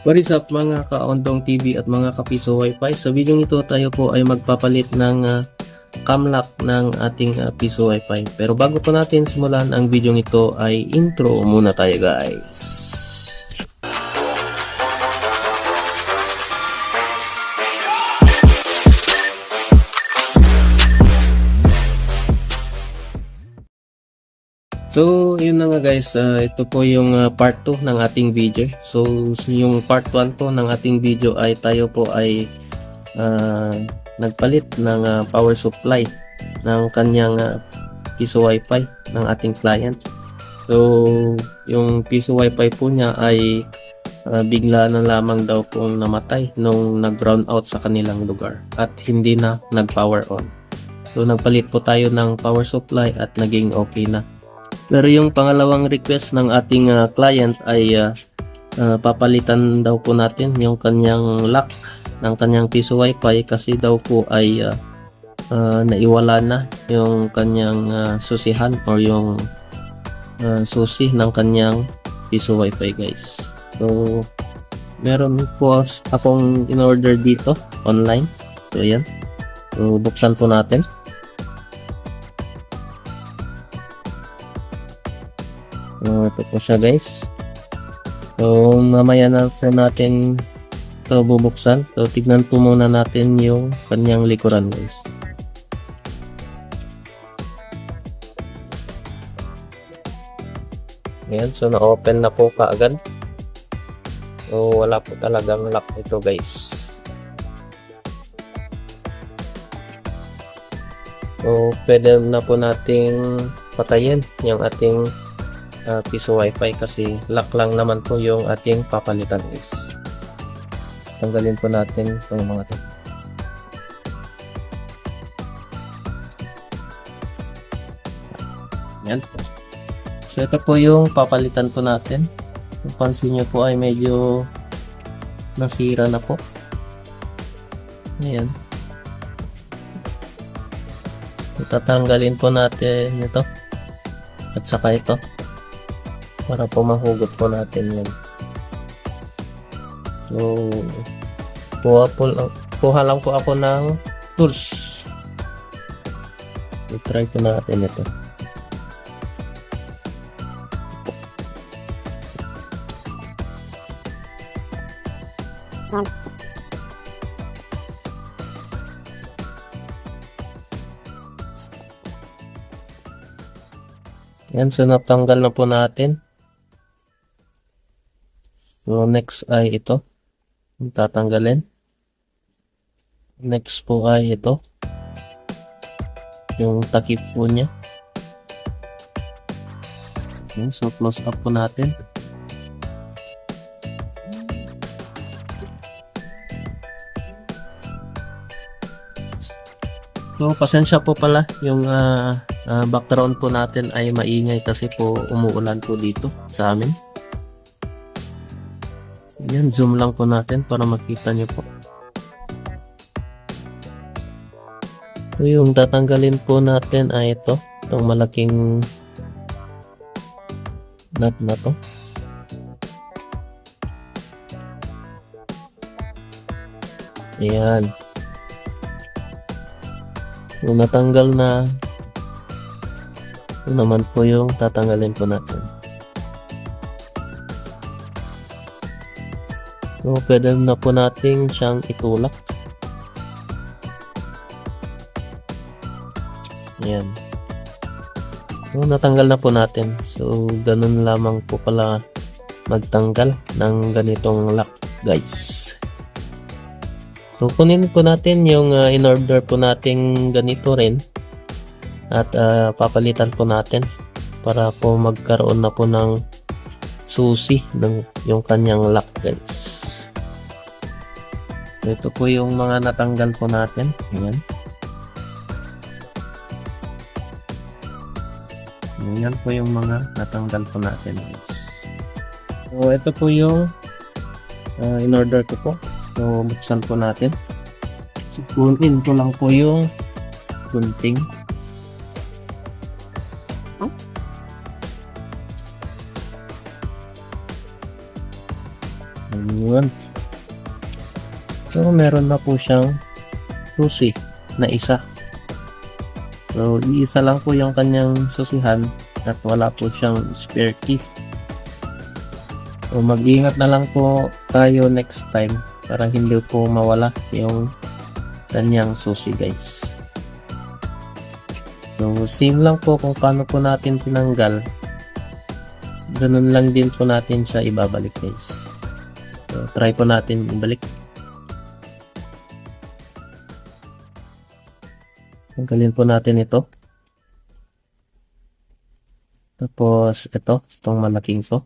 What is up mga ka-Ondong TV at mga kapiso wifi? Sa video ito tayo po ay magpapalit ng cam lock ng ating piso wifi. Pero bago po natin simulan ang video ito ay intro muna tayo guys. So, yun na nga guys, ito po yung part 2 ng ating video. So, yung part 1 po ng ating video ay tayo po ay nagpalit ng power supply ng kanyang piso wifi ng ating client. So, yung piso wifi po niya ay bigla na lamang daw pong namatay nung nag-brown out sa kanilang lugar at hindi na nag-power on. So, nagpalit po tayo ng power supply at naging okay na. Pero yung pangalawang request ng ating client ay papalitan daw po natin yung kanyang lock ng kanyang piso wifi kasi daw po ay naiwala na yung kanyang susihan or yung susi ng kanyang piso wifi guys. So meron po akong in-order dito online. So yan. So buksan po natin. Ito po siya guys. So mamaya na po natin ito bubuksan. So tignan po muna natin yung kanyang likuran guys. Ayan, so na-open na po kaagad. So wala po talagang lock ito guys. So pwede na po nating patayin yung ating piso wifi kasi lock lang naman po yung ating papalitan guys. Tanggalin po natin itong mga to. Yan. So ito po yung papalitan po natin. Kung pansin nyo po ay medyo nasira na po. Ayan. Tatanggalin po natin ito at saka ito para po mahugot po natin yan. So kuha lang po ako ng tools. I-try po natin ito. Yan, so natanggal na po natin. So next ay ito, tatanggalin. Next po ay ito, yung takip po niya. Yan, so close up po natin. So pasensya po pala yung background po natin ay maingay kasi po umuulan po dito sa amin. Yan, zoom lang po natin para makita nyo po. So yung tatanggalin po natin ay ito, itong malaking nut na to. Ayan. So natanggal na, ito naman po yung tatanggalin po natin. So, pwede na po natin siyang itulak. Ayan. So, natanggal na po natin. So, ganun lamang po pala magtanggal ng ganitong lock, guys. So, kunin po natin yung in-order po nating ganito rin. At papalitan po natin para po magkaroon na po ng susi ng yung kanyang lock, guys. Ito po yung mga natanggal po natin. Ayan. Ayan po yung mga natanggal po natin guys. So ito po yung in-order ko po. So buksan po natin. So kunin ko lang po yung gunting. Yun. So, meron na po siyang susi na isa. So, iisa lang po yung kanyang susihan at wala po siyang spare key. So, mag-ingat na lang po tayo next time para hindi po mawala yung kanyang susi, guys. So, same lang po kung paano po natin tinanggal. Ganun lang din po natin siya ibabalik, guys. So, try po natin ibalik. Tanggalin po natin ito. Tapos, itong malaking to.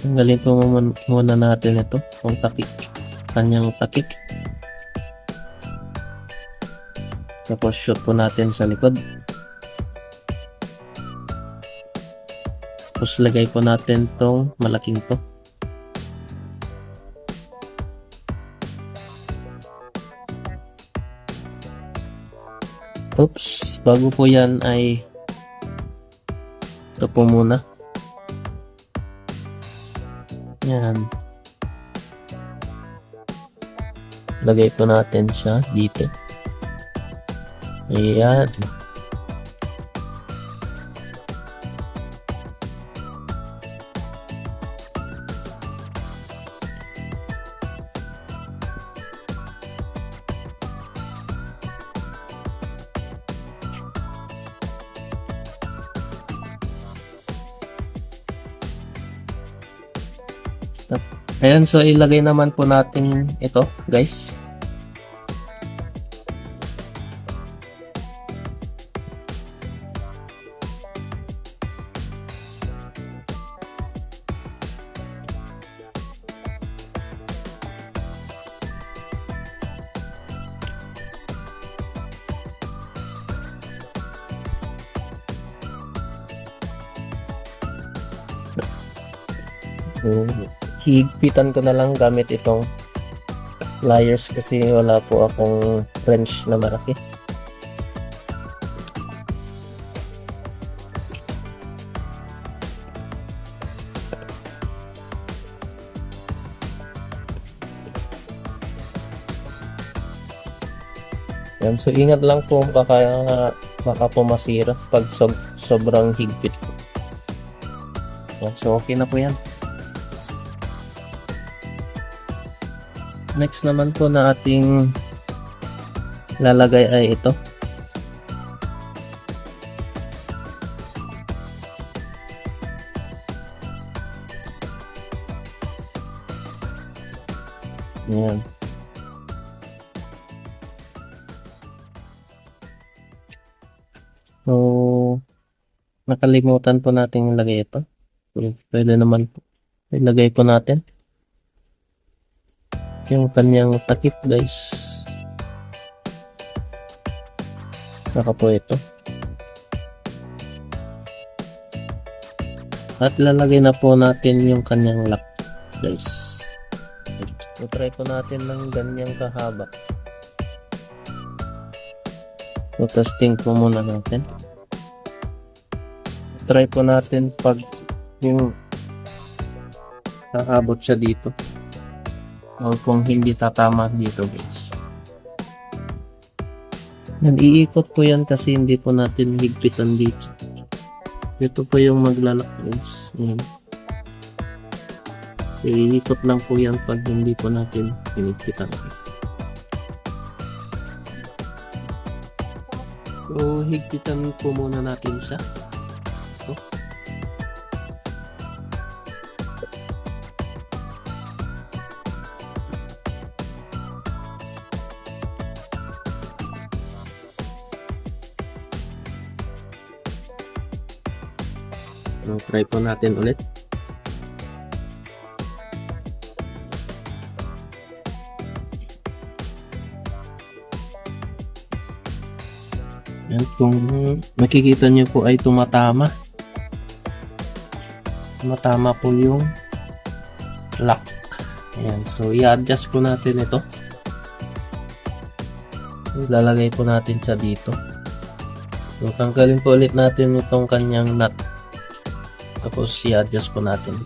Tanggalin po muna natin ito. Itong takip. Kanyang takip. Tapos, shoot po natin sa likod. Tapos lagay po natin tong malaking to. Oops, bago po yan ay ito po muna. Yan. Lagay po natin siya dito. Ayan. Ayan, so ilagay naman po natin ito, guys. Higpitan ko na lang gamit itong pliers kasi wala po akong wrench na malaki. Yan, so ingat lang po baka po masira pag sobrang higpit. Yan, so okay na po yan. Next naman po na ating lalagay ay ito. Ayan. So, nakalimutan po natin ilagay ito. So, pwede naman po ilagay po natin yung kanyang takip, guys. Saka po ito. At lalagay na po natin yung kanyang lock, guys. So, try po natin ng ganyang kahaba. So, testing po muna natin. Try po natin pag yung nakabot siya dito. O kung hindi tatama dito, guys. Nag-iikot po yan kasi hindi po natin higpitan dito. Ito po yung maglalak, guys. Ayan. Iikot lang po yan pag hindi po natin hinigpitan. So, higpitan po muna natin siya. Ito. So, try po natin ulit. Yan, kung makikita nyo po ay tumatama. Tumatama po yung lock. Ayan, so i-adjust po natin ito. Ilalagay po natin siya dito. So, tanggalin po ulit natin itong kanyang nut. Tapos i-adjust po natin.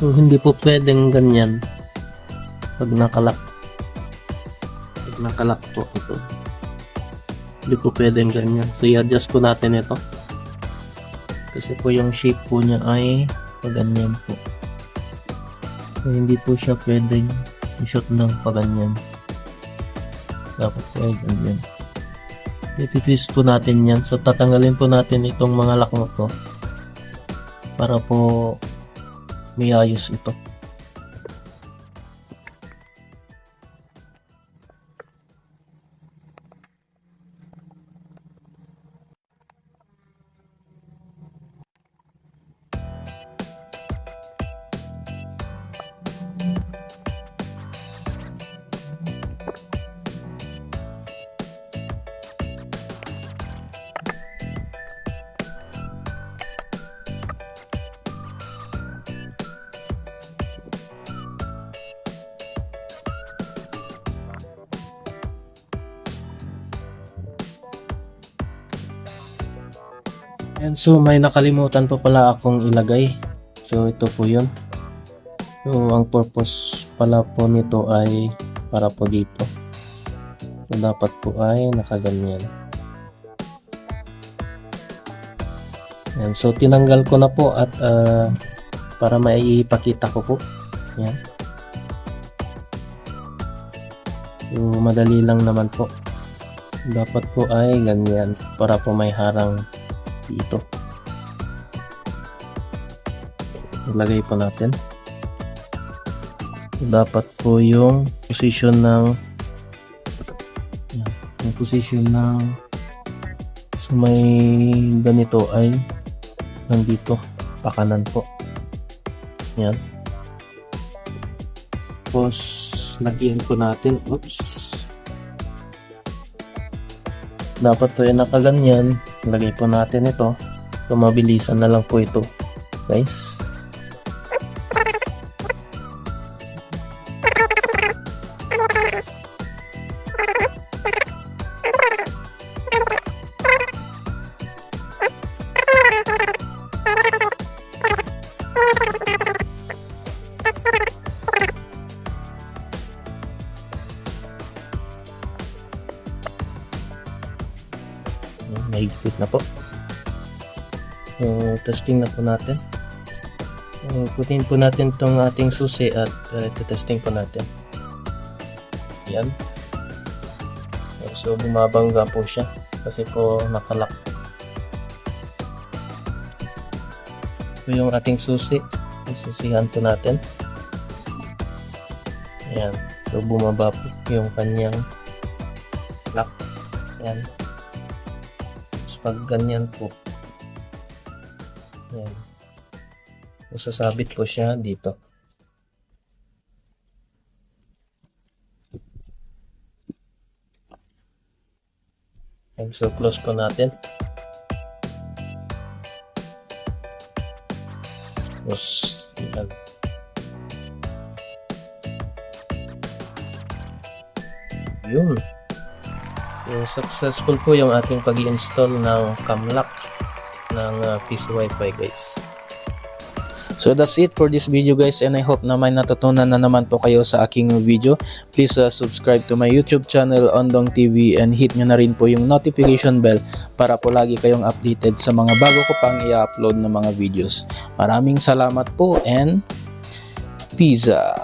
So, hindi po pwedeng ganyan pag nakalak. Pag nakalak po ito. Hindi po pwedeng ganyan. So, i-adjust po natin ito. Kasi po yung shape po niya ay paganyan po. So, hindi po siya pwedeng i-shot ng paganyan. Dapat po ay ganyan. I-twist po natin yan. So, tatanggalin po natin itong mga lock mo to para po may ayos ito. And so may nakalimutan pa pala akong ilagay. So ito po yun. So ang purpose pala po nito ay para po dito. So dapat po ay nakaganyan. Yan. So tinanggal ko na po at para maipakita ko po. Yan. So madali lang naman po. Dapat po ay ganyan para po may harang dito. Ilagay po natin. Dapat po yung position ng yung position ng so may ganito ay nandito pakanan po. Yan. Tapos lagyan po natin. Oops. Dapat po yung nakaganyan. Lagay po natin ito. So mabilisan na lang po ito, guys. May higpit na po. So, testing na po natin. So, putin po natin itong ating susi at testing po natin. Yan. So, bumabangga po siya kasi po nakalak. So, yung ating susi, susihan po natin. Ayan. So, bumaba po yung kanyang lock. Ayan. Pag ganyan po, yan, sasabit po siya dito. And so close po natin. Tapos yan. Yun. Yung successful po yung ating pag-i-install ng cam lock ng PC Wi-Fi, guys. So that's it for this video, guys, and I hope na may natutunan na naman po kayo sa aking video. Please subscribe to my YouTube channel, Ondong TV, and hit nyo na rin po yung notification bell para po lagi kayong updated sa mga bago ko pang i-upload na mga videos. Maraming salamat po and peace out.